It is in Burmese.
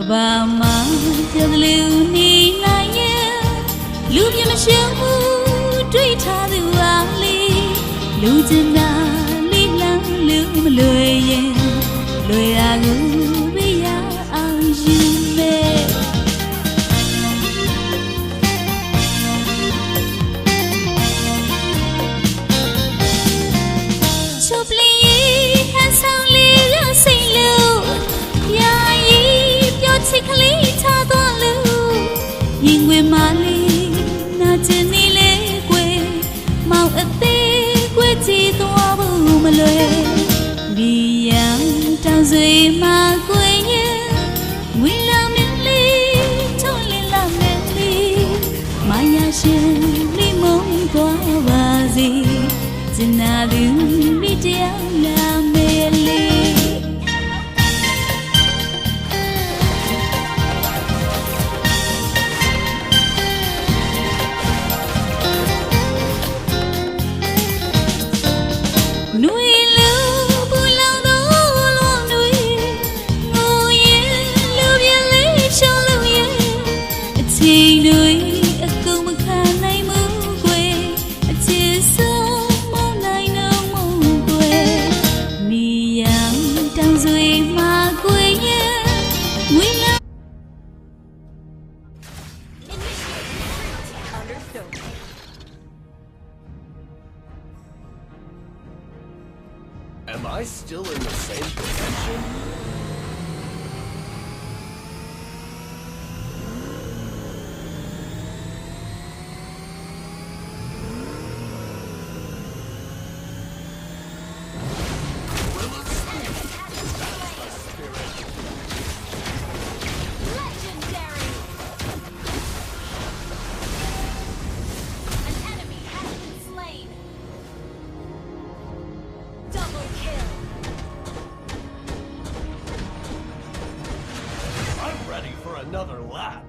ဘာမှပြောလူနေနိုင်ရဲ့လူပြမရှိဘူးတွေ့ထားသူအားလေးလူကျင်တာလေးလန်းလူမလွယ်ရင်လွယ်ရာကိုပြရအောင်ယူမယ်ချုပ်ပလီဟန်ဆောင်လေးရစိတ်လို့ယာယီပြောချစ်ကလေးထားသွားလို့ရင်ဝင်မလေးနာကျင်နေလေကွယ်မောင်အသေးကွယ်ကြည့်သွားဖို့မလွယ်ဒီရန်တောင်ဆွေမှာကွယ်ရဲ့ဝင်လာမလေးထုံးလင်းလာမလေးမယာရှင်လေးမုံသွားပါစေကျင်နာသူမိတရားလာမယ်လေနွေလူပူလောင်သောလောင်နွေငိုရင်လူပြလေးရှောင်းလို့ရဲ့အချိန်တွေအကုန်မခံနိုင်ဘူးကွယ်အချစ်ဆုံးမနိုင်တော့ဘူးကွယ်မိရန်တောင်ဆွေမှာကွယ်ရဲ့ဝင်လာAm I still in the same position? Legendary! An enemy has been slain. Double kill. I'm ready for another lap.